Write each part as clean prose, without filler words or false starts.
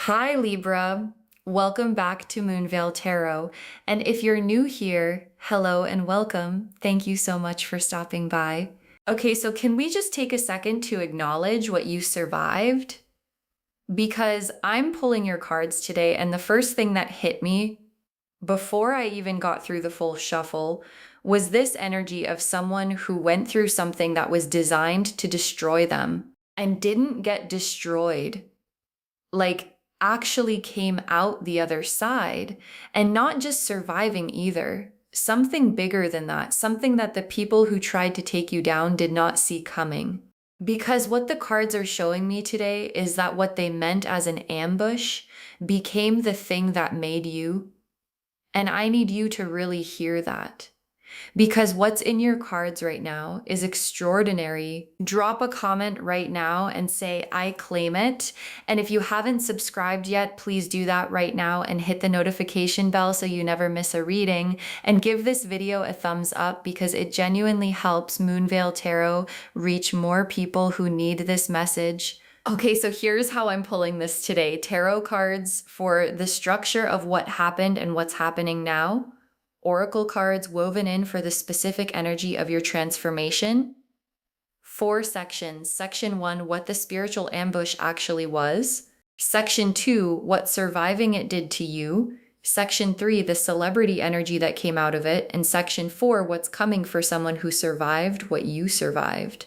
Hi Libra, welcome back to Moonveil Tarot. And if you're new here, hello and welcome. Thank you so much for stopping by. Okay, so can we just take a second to acknowledge what you survived? Because I'm pulling your cards today, and the first thing that hit me before I even got through the full shuffle was this energy of someone who went through something that was designed to destroy them and didn't get destroyed. Like, actually came out the other side, and not just surviving either. Something bigger than that, something that the people who tried to take you down did not see coming. Because what the cards are showing me today is that what they meant as an ambush became the thing that made you. And I need you to really hear that. Because what's in your cards right now is extraordinary. Drop a comment right now and say, I claim it. And if you haven't subscribed yet, please do that right now and hit the notification bell so you never miss a reading. And give this video a thumbs up because it genuinely helps Moonveil Tarot reach more people who need this message. Okay, so here's how I'm pulling this today. Tarot cards for the structure of what happened and what's happening now. Oracle cards woven in for the specific energy of your transformation. 4 sections. Section 1, what the spiritual ambush actually was. Section 2, what surviving it did to you. Section 3, the celebrity energy that came out of it. And Section 4, what's coming for someone who survived what you survived.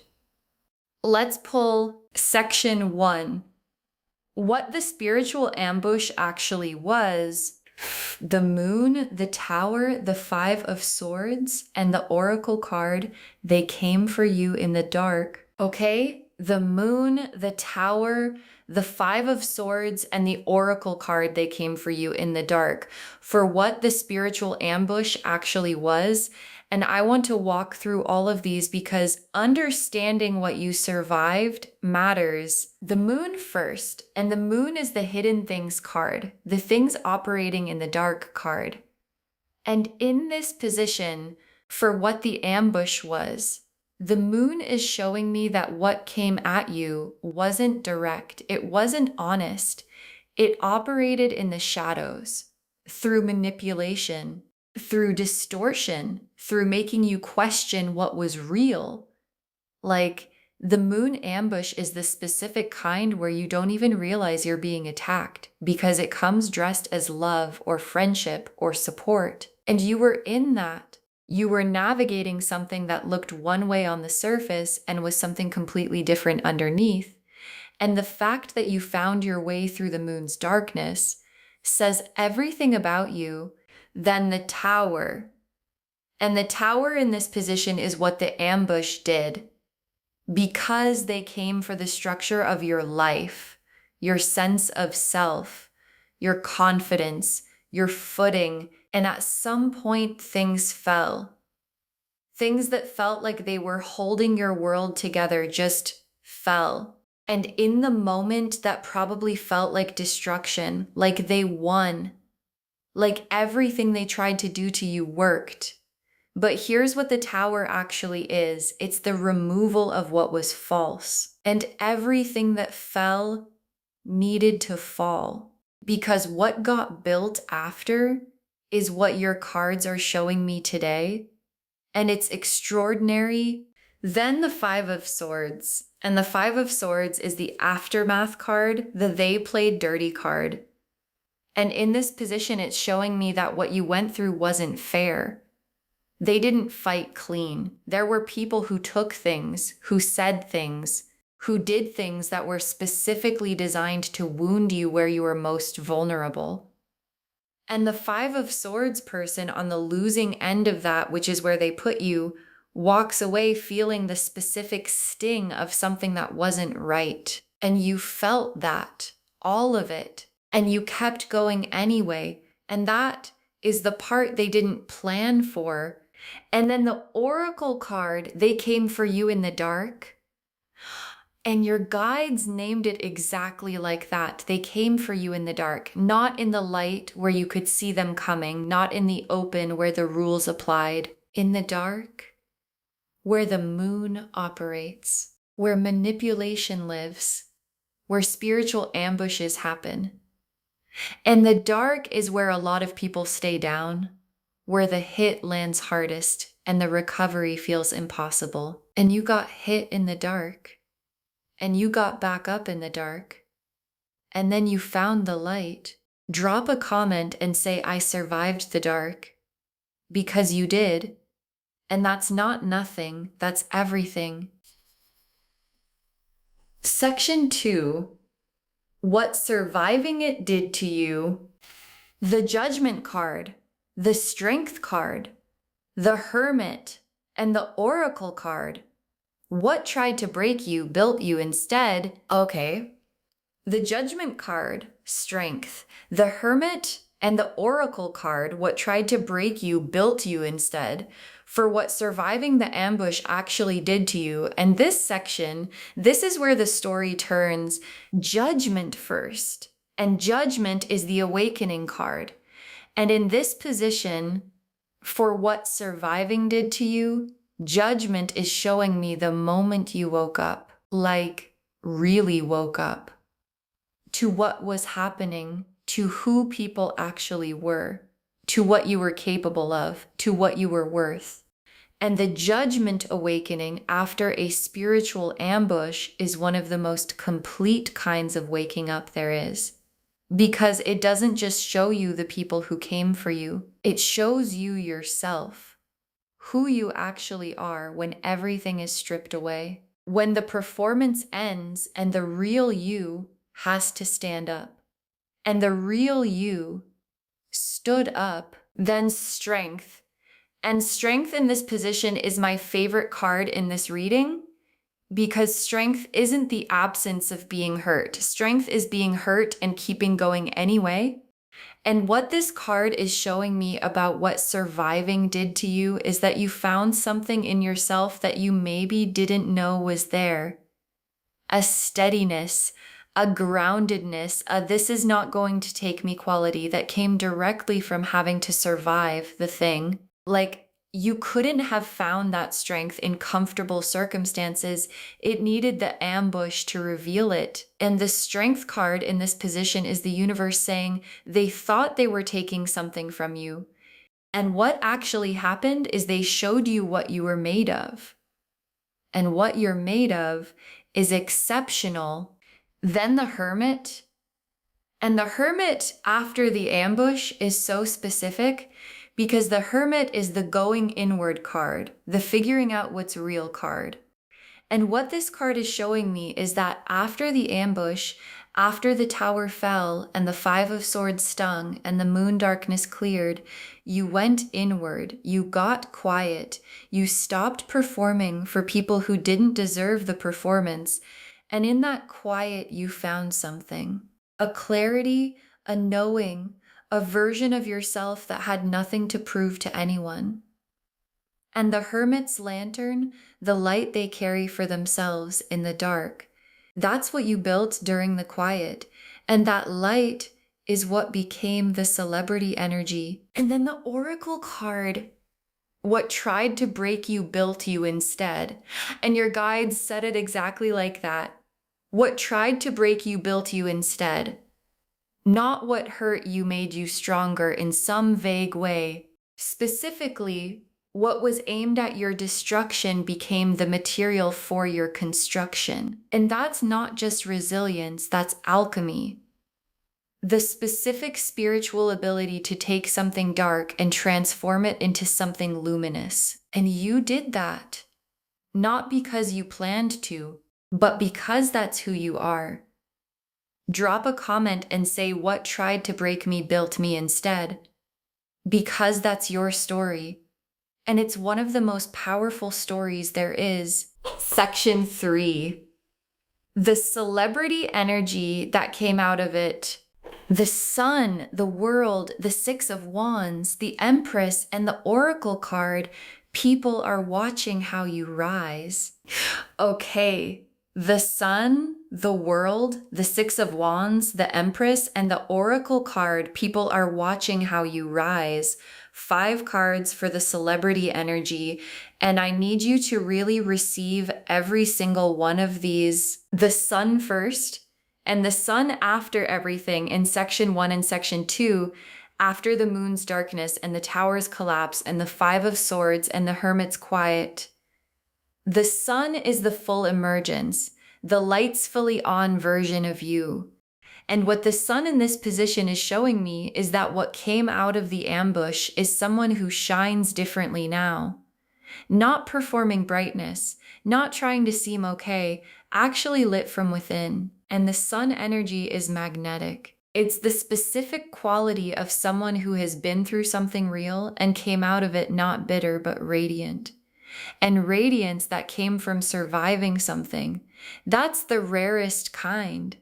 Let's pull Section 1. What the spiritual ambush actually was. The moon, the tower, the 5 of swords, and the oracle card, they came for you in the dark. Okay? The moon, the tower, the 5 of swords, and the oracle card, they came for you in the dark. For what the spiritual ambush actually was. And I want to walk through all of these because understanding what you survived matters. The moon first, and the moon is the hidden things card, the things operating in the dark card. And in this position, for what the ambush was, the moon is showing me that what came at you wasn't direct. It wasn't honest. It operated in the shadows through manipulation, through distortion, through making you question what was real. Like, the moon ambush is the specific kind where you don't even realize you're being attacked because it comes dressed as love or friendship or support. And you were in that. You were navigating something that looked one way on the surface and was something completely different underneath. And the fact that you found your way through the moon's darkness says everything about you. Then the tower. And the tower in this position is what the ambush did. Because they came for the structure of your life, your sense of self, your confidence, your footing, and at some point things fell. Things that felt like they were holding your world together just fell. And in the moment that probably felt like destruction, like they won, like everything they tried to do to you worked. But here's what the tower actually is. It's the removal of what was false. And everything that fell needed to fall. Because what got built after is what your cards are showing me today. And it's extraordinary. Then the 5 of swords. And the 5 of swords is the aftermath card, the they played dirty card. And in this position, it's showing me that what you went through wasn't fair. They didn't fight clean. There were people who took things, who said things, who did things that were specifically designed to wound you where you were most vulnerable. And the 5 of swords person on the losing end of that, which is where they put you, walks away feeling the specific sting of something that wasn't right. And you felt that, all of it. And you kept going anyway. And that is the part they didn't plan for. And then the oracle card, they came for you in the dark. And your guides named it exactly like that. They came for you in the dark, not in the light where you could see them coming, not in the open where the rules applied. In the dark, where the moon operates, where manipulation lives, where spiritual ambushes happen. And the dark is where a lot of people stay down, where the hit lands hardest and the recovery feels impossible. And you got hit in the dark, and you got back up in the dark, and then you found the light. Drop a comment and say, I survived the dark, because you did. And that's not nothing, that's everything. Section 2, what surviving it did to you. The Judgment card, the Strength card, the Hermit, and the Oracle card. What tried to break you built you instead. Okay. The Judgment card, Strength, the Hermit, and the Oracle card, what tried to break you built you instead, for what surviving the ambush actually did to you. And this section, this is where the story turns Judgment first. And Judgment is the Awakening card. And in this position, for what surviving did to you, Judgment is showing me the moment you woke up, like really woke up, to what was happening, to who people actually were, to what you were capable of, to what you were worth. And the Judgment awakening after a spiritual ambush is one of the most complete kinds of waking up there is. Because it doesn't just show you the people who came for you, it shows you yourself, who you actually are when everything is stripped away. When the performance ends and the real you has to stand up. And the real you stood up, then Strength. And Strength in this position is my favorite card in this reading, because Strength isn't the absence of being hurt. Strength is being hurt and keeping going anyway. And what this card is showing me about what surviving did to you is that you found something in yourself that you maybe didn't know was there. A steadiness, a groundedness, a this is not going to take me quality that came directly from having to survive the thing. Like, you couldn't have found that strength in comfortable circumstances. It needed the ambush to reveal it. And the Strength card in this position is the universe saying they thought they were taking something from you. And what actually happened is they showed you what you were made of. And what you're made of is exceptional. Then the Hermit. And the Hermit after the ambush is so specific because the Hermit is the going inward card, the figuring out what's real card. And what this card is showing me is that after the ambush, after the tower fell and the Five of Swords stung and the moon darkness cleared, you went inward, you got quiet, you stopped performing for people who didn't deserve the performance. And in that quiet, you found something, a clarity, a knowing, a version of yourself that had nothing to prove to anyone. And the Hermit's lantern, the light they carry for themselves in the dark, that's what you built during the quiet. And that light is what became the celebrity energy. And then the Oracle card, what tried to break you built you instead. And your guides said it exactly like that. What tried to break you built you instead. Not what hurt you made you stronger in some vague way. Specifically, what was aimed at your destruction became the material for your construction. And that's not just resilience, that's alchemy. The specific spiritual ability to take something dark and transform it into something luminous. And you did that. Not because you planned to, but because that's who you are. Drop a comment and say what tried to break me built me instead. Because that's your story. And it's one of the most powerful stories there is. Section 3. The celebrity energy that came out of it. The sun, the world, the Six of Wands, the Empress, and the Oracle card. People are watching how you rise. Okay. The sun, the world, the Six of Wands, the Empress, and the Oracle card, people are watching how you rise. 5 cards for the celebrity energy. And I need you to really receive every single one of these. The sun first, And the sun after everything in section 1 and section 2, after the moon's darkness and the tower's collapse and the 5 of swords and the hermit's quiet, the sun is the full emergence, the lights fully on version of you. And what the sun in this position is showing me is that what came out of the ambush is someone who shines differently now. Not performing brightness, not trying to seem okay, actually lit from within. And the sun energy is magnetic. It's the specific quality of someone who has been through something real and came out of it not bitter but radiant. And radiance that came from surviving something, that's the rarest kind.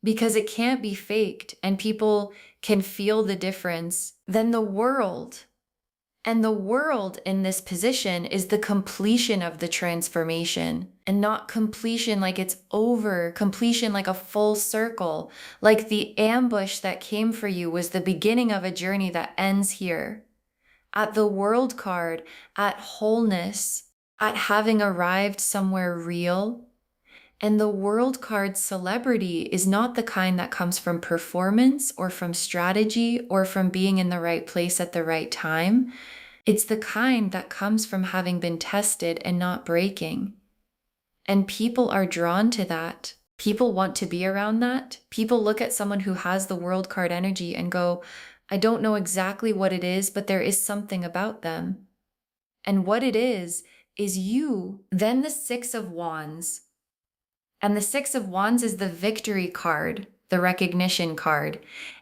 Because it can't be faked and people can feel the difference. Then the world. And the world in this position is the completion of the transformation, and not completion like it's over, completion like a full circle, like the ambush that came for you was the beginning of a journey that ends here. At the world card, at wholeness, at having arrived somewhere real. And the world card celebrity is not the kind that comes from performance or from strategy or from being in the right place at the right time. It's the kind that comes from having been tested and not breaking. And people are drawn to that. People want to be around that. People look at someone who has the world card energy and go, I don't know exactly what it is, but there is something about them. And what it is you. Then the 6 of Wands. And the 6 of Wands is the victory card, the recognition card.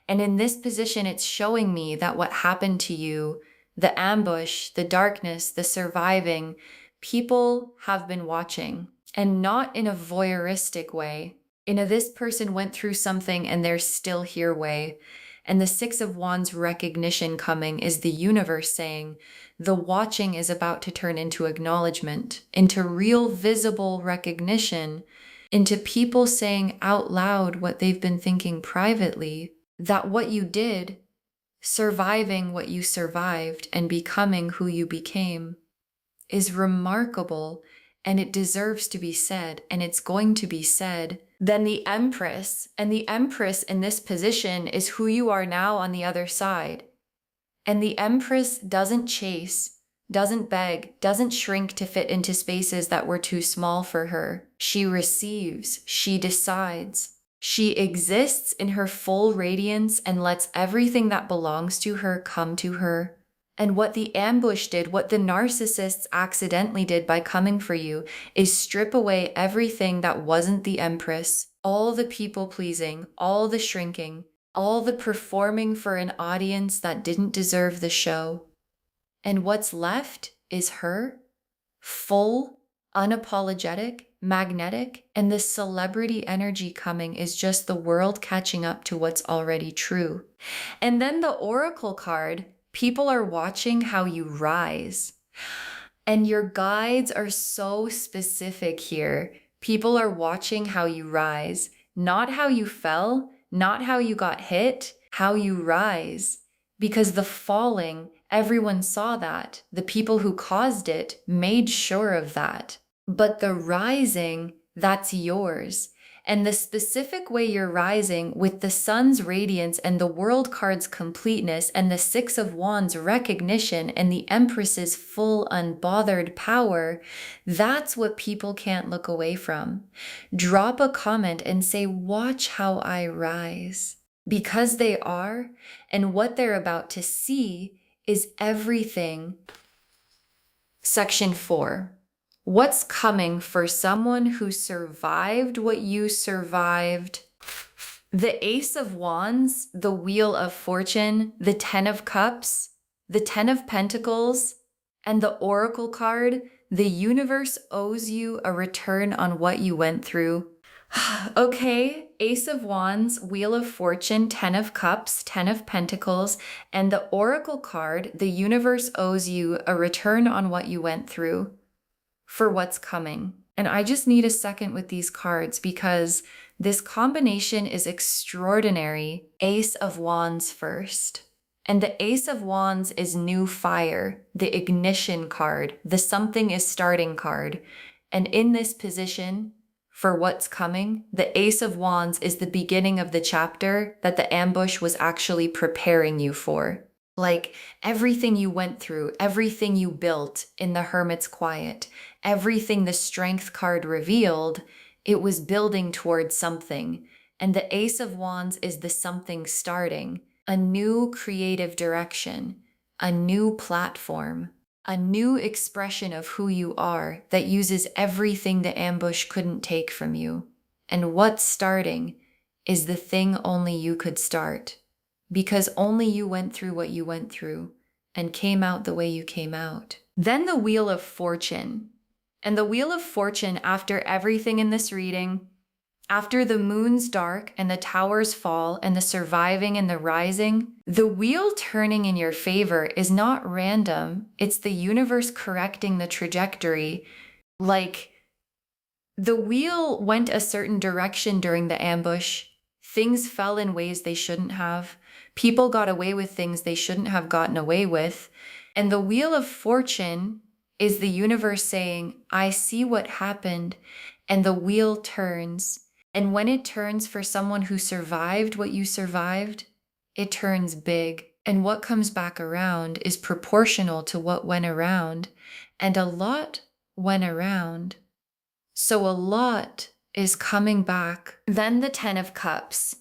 And in this position, it's showing me that what happened to you, the ambush, the darkness, the surviving, people have been watching. And not in a voyeuristic way. In a this person went through something and they're still here way. And the 6 of Wands recognition coming is the universe saying, the watching is about to turn into acknowledgement, into real visible recognition, into people saying out loud what they've been thinking privately, that what you did, surviving what you survived and becoming who you became, is remarkable and it deserves to be said, and it's going to be said. Then the Empress, and the Empress in this position is who you are now on the other side. And the Empress doesn't chase, doesn't beg, doesn't shrink to fit into spaces that were too small for her. She receives, she decides. She exists in her full radiance and lets everything that belongs to her come to her. And what the ambush did, what the narcissists accidentally did by coming for you, is strip away everything that wasn't the Empress, all the people pleasing, all the shrinking, all the performing for an audience that didn't deserve the show. And what's left is her, full, unapologetic, magnetic, and the celebrity energy coming is just the world catching up to what's already true. And then the Oracle card, people are watching how you rise. And your guides are so specific here. People are watching how you rise, not how you fell, not how you got hit, how you rise. Because the falling, everyone saw that. The people who caused it made sure of that. But the rising, that's yours. And the specific way you're rising with the sun's radiance and the world card's completeness and the 6 of Wands recognition and the Empress's full unbothered power, that's what people can't look away from. Drop a comment and say, watch how I rise. Because they are, and what they're about to see is everything. Section 4. What's coming for someone who survived what you survived? The Ace of Wands, the Wheel of Fortune, the 10 of Cups, the 10 of Pentacles, and the Oracle card, the universe owes you a return on what you went through. Okay, Ace of Wands, Wheel of Fortune, 10 of Cups, 10 of Pentacles, and the Oracle card, the universe owes you a return on what you went through for what's coming. And I just need a second with these cards because this combination is extraordinary. Ace of Wands first. And the Ace of Wands is new fire, the ignition card, the something is starting card. And in this position, for what's coming, the Ace of Wands is the beginning of the chapter that the ambush was actually preparing you for. Like everything you went through, everything you built in the Hermit's Quiet, everything the Strength card revealed, it was building towards something. And the Ace of Wands is the something starting, a new creative direction, a new platform, a new expression of who you are that uses everything the ambush couldn't take from you. And what's starting is the thing only you could start, because only you went through what you went through and came out the way you came out. Then the Wheel of Fortune. And the Wheel of Fortune, after everything in this reading, after the moon's dark and the towers fall and the surviving and the rising, the wheel turning in your favor is not random. It's the universe correcting the trajectory. Like, the wheel went a certain direction during the ambush. Things fell in ways they shouldn't have. People got away with things they shouldn't have gotten away with. And the Wheel of Fortune is the universe saying, I see what happened, and the wheel turns. And when it turns for someone who survived what you survived, it turns big. And what comes back around is proportional to what went around. And a lot went around. So a lot is coming back. Then the Ten of Cups.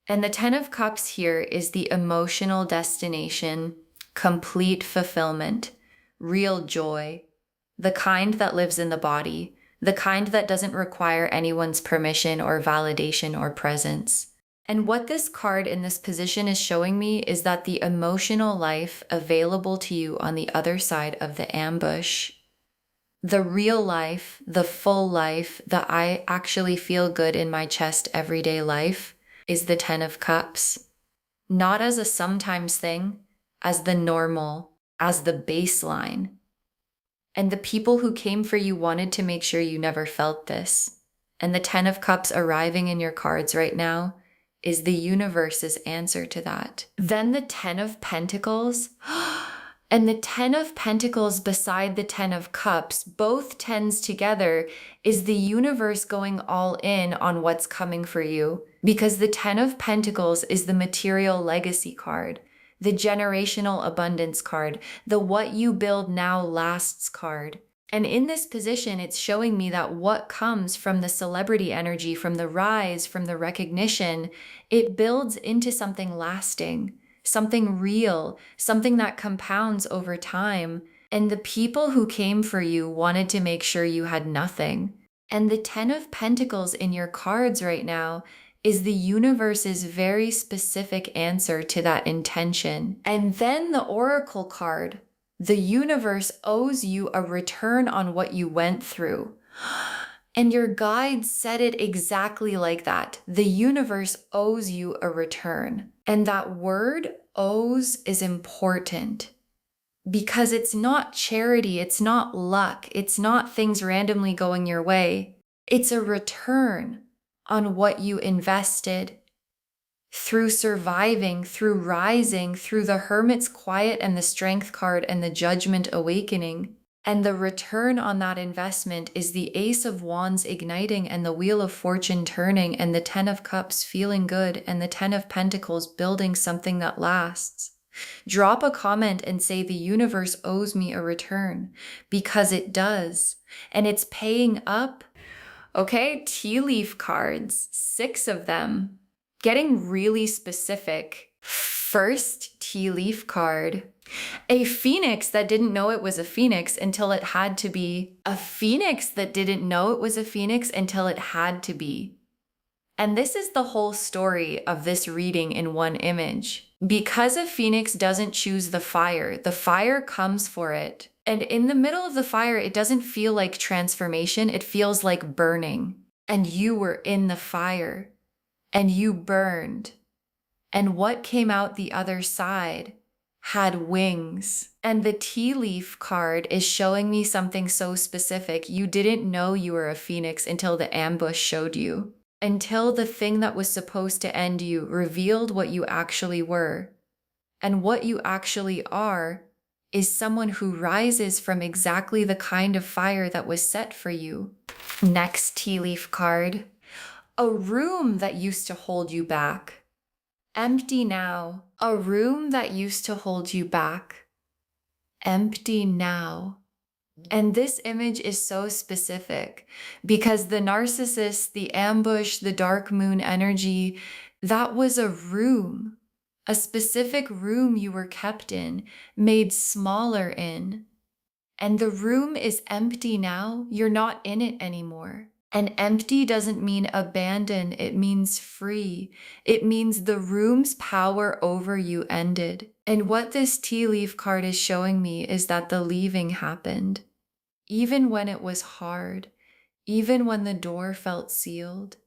And the Ten of Cups here is the emotional destination, complete fulfillment, real joy, the kind that lives in the body, the kind that doesn't require anyone's permission or validation or presence. And what this card in this position is showing me is that the emotional life available to you on the other side of the ambush, the real life, the full life, the I actually feel good in my chest everyday life, is the Ten of Cups. Not as a sometimes thing, as the normal, as the baseline. And the people who came for you wanted to make sure you never felt this. And the Ten of Cups arriving in your cards right now is the universe's answer to that. Then the Ten of Pentacles. And the Ten of Pentacles beside the Ten of Cups, both tens together, is the universe going all in on what's coming for you. Because the Ten of Pentacles is the material legacy card, the generational abundance card, the what you build now lasts card. And in this position, it's showing me that what comes from the celebrity energy, from the rise, from the recognition, it builds into something lasting, something real, something that compounds over time. And the people who came for you wanted to make sure you had nothing. And the Ten of Pentacles in your cards right now is the universe's very specific answer to that intention. And then the Oracle card, the universe owes you a return on what you went through. And your guides said it exactly like that. The universe owes you a return. And that word owes is important because it's not charity, it's not luck, it's not things randomly going your way. It's a return on what you invested through surviving, through rising, through the Hermit's Quiet and the Strength card and the Judgment awakening. And the return on that investment is the Ace of Wands igniting and the Wheel of Fortune turning and the Ten of Cups feeling good and the Ten of Pentacles building something that lasts. Drop a comment and say the universe owes me a return, because it does. And it's paying up. Okay, tea leaf cards, 6 of them. Getting really specific. First tea leaf card. A phoenix that didn't know it was a phoenix until it had to be. A phoenix that didn't know it was a phoenix until it had to be. And this is the whole story of this reading in one image. Because a phoenix doesn't choose the fire comes for it. And in the middle of the fire, it doesn't feel like transformation. It feels like burning. And you were in the fire. And you burned. And what came out the other side had wings. And the tea leaf card is showing me something so specific. You didn't know you were a phoenix until the ambush showed you. Until the thing that was supposed to end you revealed what you actually were. And what you actually are is someone who rises from exactly the kind of fire that was set for you. Next tea leaf card. A room that used to hold you back. Empty now. A room that used to hold you back. Empty now. And this image is so specific because the narcissist, the ambush, the dark moon energy, that was a room, a specific room you were kept in, made smaller in. And the room is empty now. You're not in it anymore. And empty doesn't mean abandoned. It means free. It means the room's power over you ended. And what this tea leaf card is showing me is that the leaving happened. Even when it was hard, even when the door felt sealed,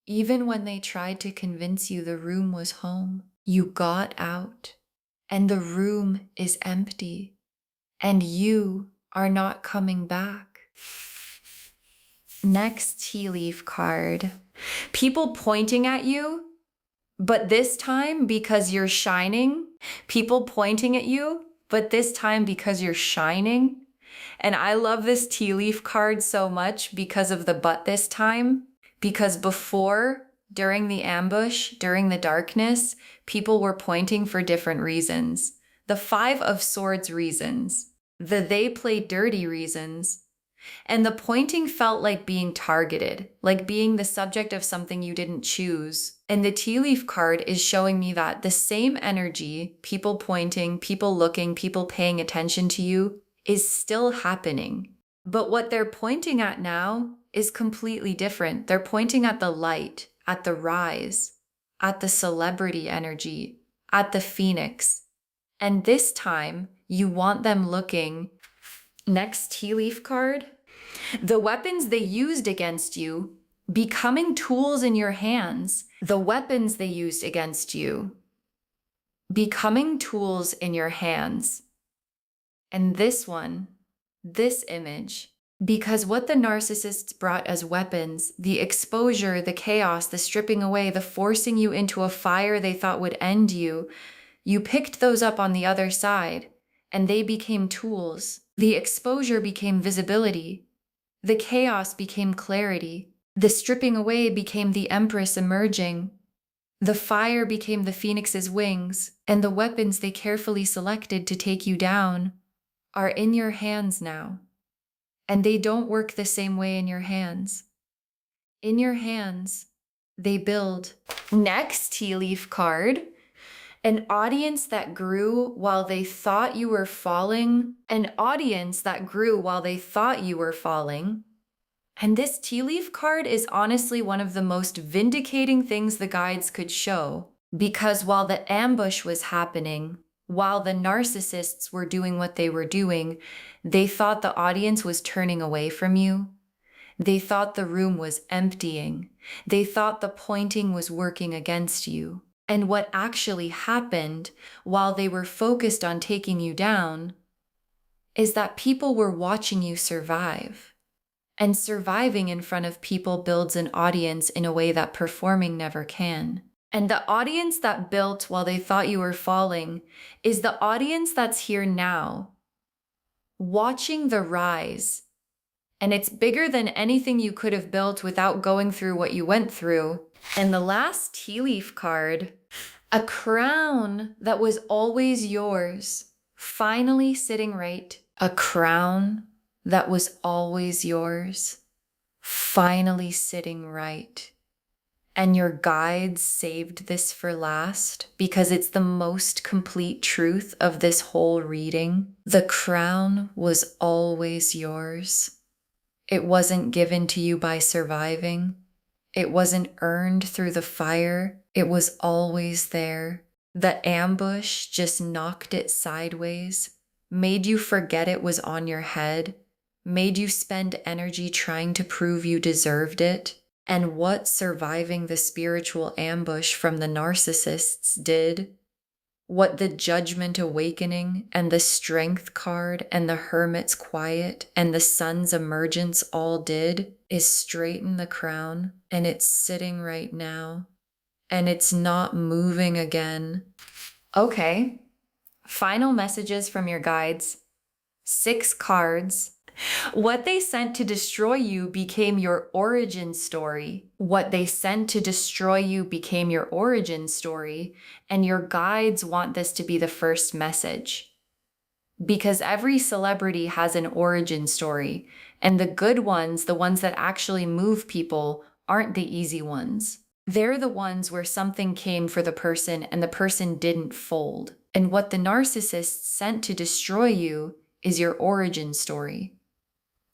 even when they tried to convince you the room was home, you got out and the room is empty and you are not coming back. Next tea leaf card. People pointing at you, but this time because you're shining. People pointing at you, but this time because you're shining. And I love this tea leaf card so much because of the but this time. Because before, during the ambush, during the darkness, people were pointing for different reasons. The 5 of Swords reasons. The they play dirty reasons. And the pointing felt like being targeted, like being the subject of something you didn't choose. And the tea leaf card is showing me that the same energy, people pointing, people looking, people paying attention to you, is still happening. But what they're pointing at now is completely different. They're pointing at the light, at the rise, at the celebrity energy, at the phoenix. And this time, you want them looking. Next tea leaf card. The weapons they used against you becoming tools in your hands. The weapons they used against you becoming tools in your hands. And this one, this image, because what the narcissists brought as weapons, the exposure, the chaos, the stripping away, the forcing you into a fire they thought would end you, you picked those up on the other side, and they became tools. The exposure became visibility. The chaos became clarity. The stripping away became the Empress emerging. The fire became the Phoenix's wings, and the weapons they carefully selected to take you down are in your hands now. And they don't work the same way in your hands. In your hands, they build. Next tea leaf card. An audience that grew while they thought you were falling. An audience that grew while they thought you were falling. And this tea leaf card is honestly one of the most vindicating things the guides could show. Because while the ambush was happening, while the narcissists were doing what they were doing, they thought the audience was turning away from you. They thought the room was emptying. They thought the pointing was working against you. And what actually happened while they were focused on taking you down is that people were watching you survive. And surviving in front of people builds an audience in a way that performing never can. And the audience that built while they thought you were falling is the audience that's here now, watching the rise. And it's bigger than anything you could have built without going through what you went through. And the last tea leaf card, a crown that was always yours, finally sitting right. A crown that was always yours, finally sitting right. And your guides saved this for last because it's the most complete truth of this whole reading. The crown was always yours. It wasn't given to you by surviving. It wasn't earned through the fire. It was always there. The ambush just knocked it sideways, made you forget it was on your head, made you spend energy trying to prove you deserved it. And what surviving the spiritual ambush from the narcissists did, what the Judgment Awakening and the Strength card and the Hermit's Quiet and the Sun's Emergence all did, is straighten the crown, and it's sitting right now, and it's not moving again. Okay, Final messages from your guides. 6 cards. What they sent to destroy you became your origin story. What they sent to destroy you became your origin story, and your guides want this to be the first message. Because every celebrity has an origin story, and the good ones, the ones that actually move people, aren't the easy ones. They're the ones where something came for the person and the person didn't fold. And what the narcissist sent to destroy you is your origin story.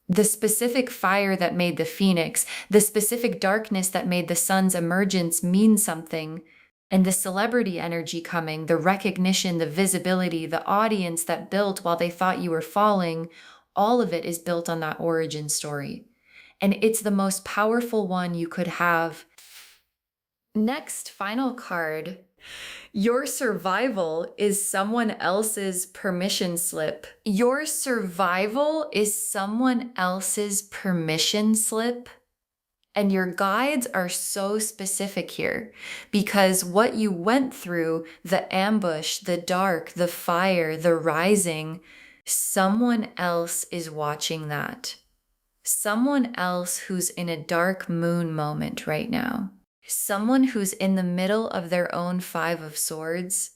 The specific fire that made the phoenix, the specific darkness that made the sun's emergence mean something, and the celebrity energy coming, the recognition, the visibility, the audience that built while they thought you were falling, all of it is built on that origin story. And it's the most powerful one you could have. Next, final card. Your survival is someone else's permission slip. Your survival is someone else's permission slip. And your guides are so specific here because what you went through, the ambush, the dark, the fire, the rising, someone else is watching that. Someone else who's in a dark moon moment right now. Someone who's in the middle of their own 5 of Swords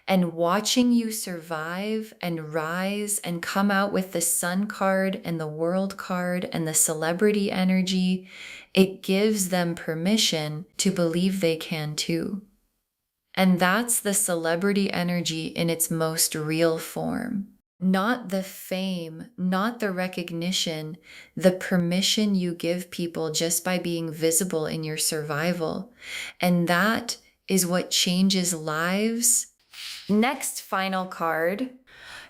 and watching you survive and rise and come out with the Sun card and the World card and the celebrity energy, it gives them permission to believe they can too. And that's the celebrity energy in its most real form. Not the fame, not the recognition, the permission you give people just by being visible in your survival. And that is what changes lives. Next final card.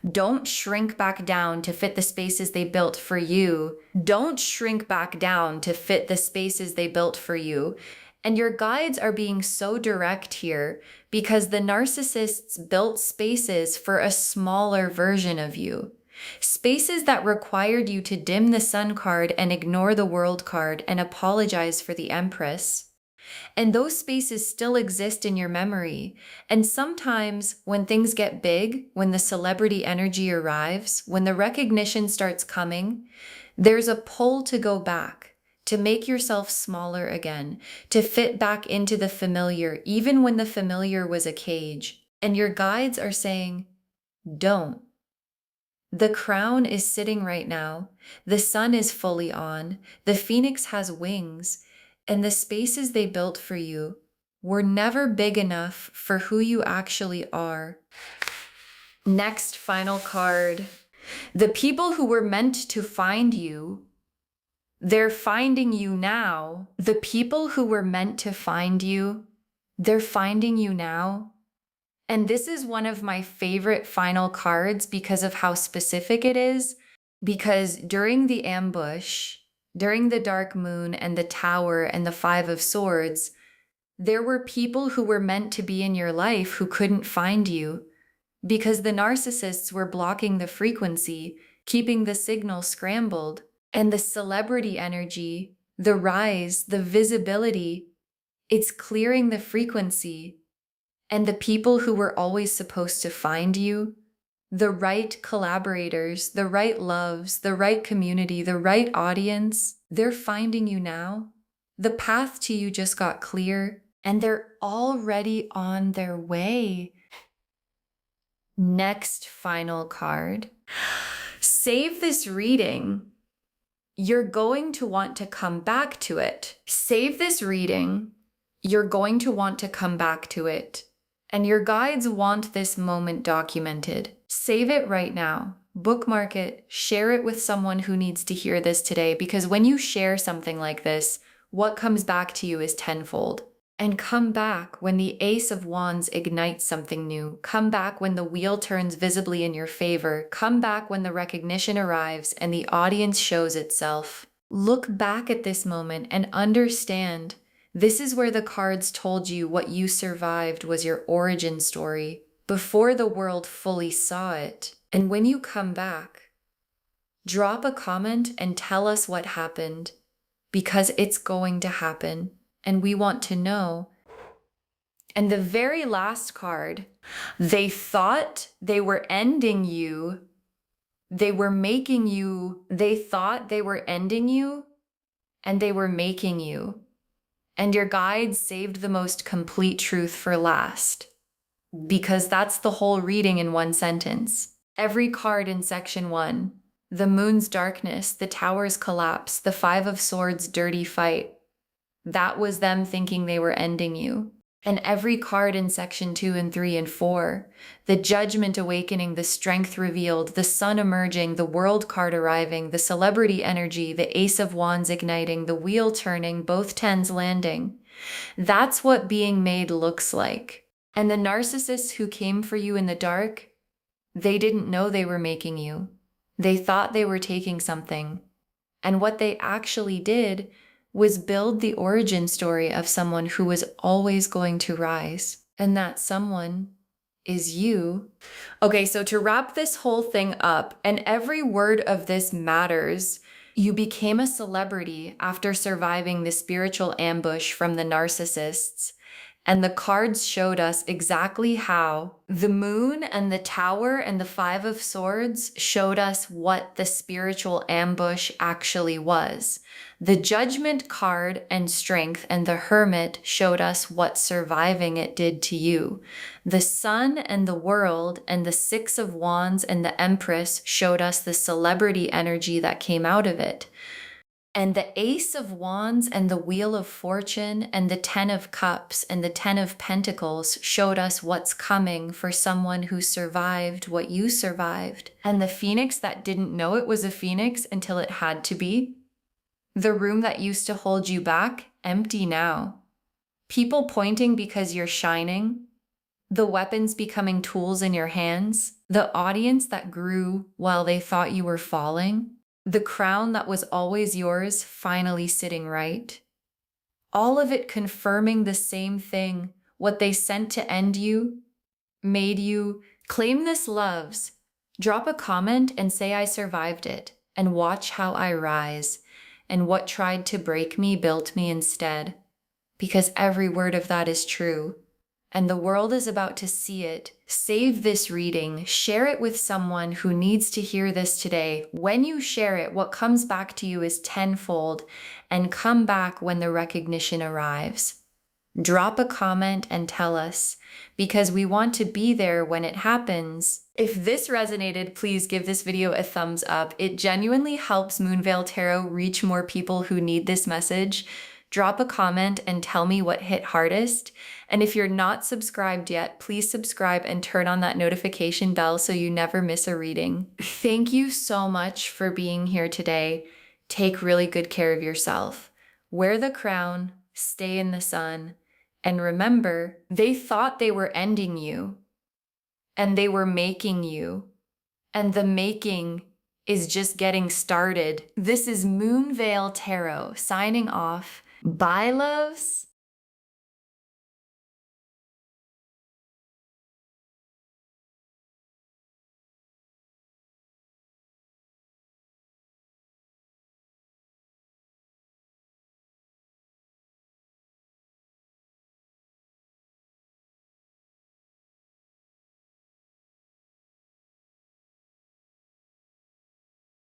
Don't shrink back down to fit the spaces they built for you. Don't shrink back down to fit the spaces they built for you. And your guides are being so direct here because the narcissists built spaces for a smaller version of you. Spaces that required you to dim the Sun card and ignore the World card and apologize for the Empress. And those spaces still exist in your memory. And sometimes when things get big, when the celebrity energy arrives, when the recognition starts coming, there's a pull to go back, to make yourself smaller again, to fit back into the familiar, even when the familiar was a cage. And your guides are saying, don't. The crown is sitting right now. The sun is fully on. The phoenix has wings. And the spaces they built for you were never big enough for who you actually are. Next final card. The people who were meant to find you, they're finding you now. The people who were meant to find you, they're finding you now. And this is one of my favorite final cards because of how specific it is. Because during the ambush, during the dark moon and the tower and the 5 of Swords, there were people who were meant to be in your life who couldn't find you because the narcissists were blocking the frequency, keeping the signal scrambled. And the celebrity energy, the rise, the visibility, it's clearing the frequency. And the people who were always supposed to find you, the right collaborators, the right loves, the right community, the right audience, they're finding you now. The path to you just got clear, and they're already on their way. Next final card. Save this reading. You're going to want to come back to it. Save this reading. You're going to want to come back to it. And your guides want this moment documented. Save it right now. Bookmark it. Share it with someone who needs to hear this today, because when you share something like this, what comes back to you is tenfold. And come back when the Ace of Wands ignites something new. Come back when the wheel turns visibly in your favor. Come back when the recognition arrives and the audience shows itself. Look back at this moment and understand this is where the cards told you what you survived was your origin story before the world fully saw it. And when you come back, drop a comment and tell us what happened, because it's going to happen. And we want to know And the very last card, they thought they were ending you. They were making you, they thought they were ending you, and they were making you. And your guides saved the most complete truth for last, because that's the whole reading in one sentence. Every card in section 1, the moon's darkness, the tower's collapse, the 5 of swords, dirty fight, that was them thinking they were ending you. And every card in section 2 and 3 and 4, the judgment awakening, the strength revealed, the sun emerging, the world card arriving, the celebrity energy, the ace of wands igniting, the wheel turning, both tens landing. That's what being made looks like. And the narcissists who came for you in the dark, they didn't know they were making you. They thought they were taking something. And what they actually did was build the origin story of someone who was always going to rise. And that someone is you. Okay, so to wrap this whole thing up, and every word of this matters, you became a celebrity after surviving the spiritual ambush from the narcissists. And the cards showed us exactly how. The moon and the tower and the 5 of swords showed us what the spiritual ambush actually was. The judgment card and strength and the hermit showed us what surviving it did to you. The sun and the world and the 6 of wands and the empress showed us the celebrity energy that came out of it. And the ace of wands and the wheel of fortune and the 10 of cups and the 10 of pentacles showed us what's coming for someone who survived what you survived. And the phoenix that didn't know it was a phoenix until it had to be. The room that used to hold you back, empty now. People pointing because you're shining. The weapons becoming tools in your hands. The audience that grew while they thought you were falling. The crown that was always yours finally sitting right. All of it confirming the same thing, what they sent to end you, made you. Claim this, loves. Drop a comment and say I survived it, and watch how I rise, and what tried to break me built me instead. Because every word of that is true. And the world is about to see it. Save this reading, share it with someone who needs to hear this today. When you share it, what comes back to you is tenfold, and come back when the recognition arrives. Drop a comment and tell us, because we want to be there when it happens. If this resonated, please give this video a thumbs up. It genuinely helps Moonveil Tarot reach more people who need this message. Drop a comment and tell me what hit hardest. And if you're not subscribed yet, please subscribe and turn on that notification bell so you never miss a reading. Thank you so much for being here today. Take really good care of yourself. Wear the crown, stay in the sun, and remember, they thought they were ending you, and they were making you, and the making is just getting started. This is Moonveil Tarot signing off. Bye, loves.